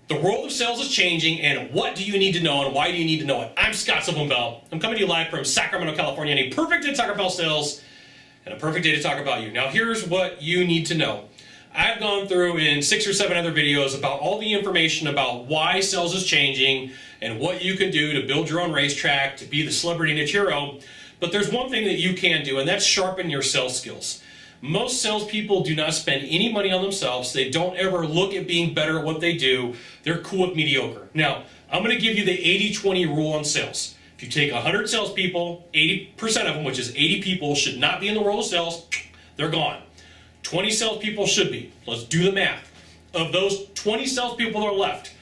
The world of sales is changing, and what do you need to know, and why do you need to know it? I'm Scott Sylvan Bell. I'm coming to you live from Sacramento, California, and a perfect day to talk about sales, and a perfect day to talk about you. Now, here's what you need to know. I've gone through in 6 or 7 other videos about all the information about why sales is changing and what you can do to build your own racetrack, to be the celebrity niche hero. But there's one thing that you can do, and that's sharpen your sales skills. Most salespeople do not spend any money on themselves. They don't ever look at being better at what they do. They're cool with mediocre. Now, I'm going to give you the 80-20 rule on sales. If you take 100 salespeople, 80% of them, which is 80 people, should not be in the world of sales. They're gone. 20 salespeople should be. Let's do the math. Of those 20 salespeople that are left,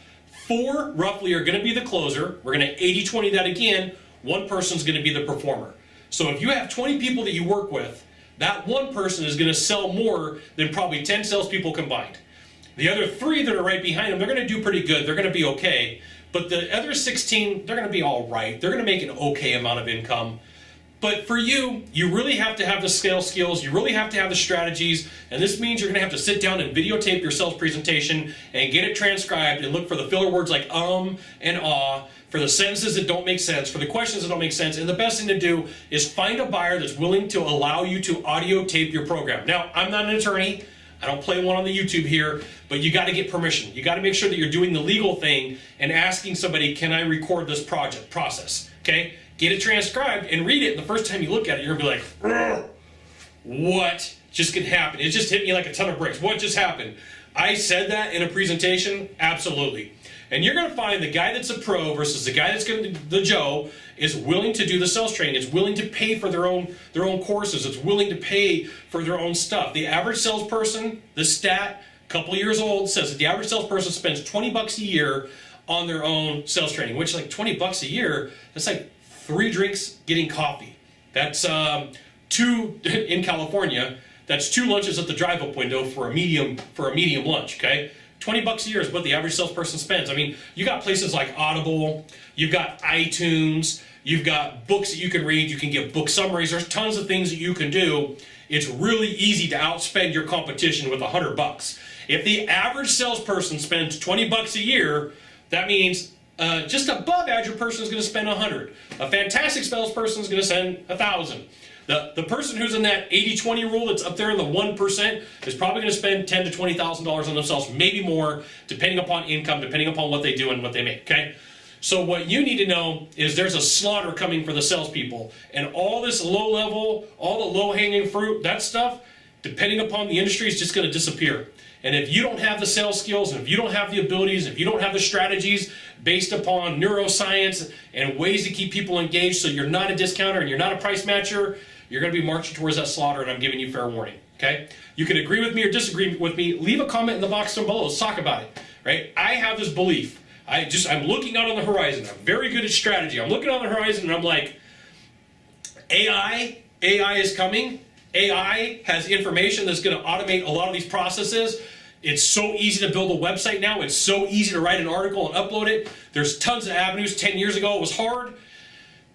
4 roughly are going to be the closer. We're going to 80-20 that again. One person's going to be the performer. So if you have 20 people that you work with, that one person is going to sell more than probably 10 salespeople combined. The other 3 that are right behind them, they're going to do pretty good. They're going to be okay. But the other 16, they're going to be all right. They're going to make an okay amount of income. But for you, you really have to have the sales skills. You really have to have the strategies. And this means you're going to have to sit down and videotape your sales presentation and get it transcribed and look for the filler words like and ah, for the sentences that don't make sense, for the questions that don't make sense. And the best thing to do is find a buyer that's willing to allow you to audio tape your program. Now, I'm not an attorney. I don't play one on the YouTube here, but you got to get permission. You got to make sure that you're doing the legal thing and asking somebody, can I record this process? Okay? Get it transcribed and read it. And the first time you look at it, you're going to be like, what just could happen? It just hit me like a ton of bricks. What just happened? I said that in a presentation? Absolutely. And you're going to find the guy that's a pro versus the guy that's going to, the Joe, is willing to do the sales training. It's willing to pay for their own courses. It's willing to pay for their own stuff. The average salesperson, the stat, a couple years old, says that the average salesperson spends $20 a year on their own sales training, which like $20 a year, that's like 3 drinks getting coffee. That's 2 in California. That's 2 lunches at the drive-up window for a medium lunch. Okay. $20 a year is what the average salesperson spends. I mean, you got places like Audible, you've got iTunes, you've got books that you can read, you can get book summaries, there's tons of things that you can do. It's really easy to outspend your competition with $100. If the average salesperson spends $20 a year, that means just above average person is going to spend $100. A fantastic salesperson is going to spend $1,000. The person who's in that 80-20 rule that's up there in the 1% is probably going to spend $10,000 to $20,000 on themselves, maybe more, depending upon income, depending upon what they do and what they make, okay? So what you need to know is there's a slaughter coming for the salespeople. And all this low level, all the low-hanging fruit, that stuff, depending upon the industry, is just going to disappear. And if you don't have the sales skills, and if you don't have the abilities, if you don't have the strategies based upon neuroscience and ways to keep people engaged so you're not a discounter and you're not a price matcher, you're going to be marching towards that slaughter, and I'm giving you fair warning, okay? You can agree with me or disagree with me. Leave a comment in the box down below. Let's talk about it, right? I have this belief. I'm looking out on the horizon. I'm very good at strategy. I'm looking on the horizon, and I'm like, AI is coming. AI has information that's going to automate a lot of these processes. It's so easy to build a website now. It's so easy to write an article and upload it. There's tons of avenues. 10 years ago, it was hard.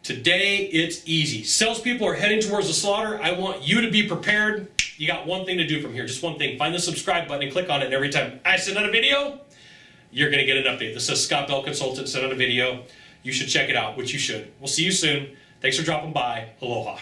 Today, it's easy. Salespeople are heading towards the slaughter. I want you to be prepared. You got one thing to do from here, just one thing. Find the subscribe button and click on it. And every time I send out a video, you're going to get an update. This says Scott Bell Consultant sent out a video. You should check it out, which you should. We'll see you soon. Thanks for dropping by. Aloha.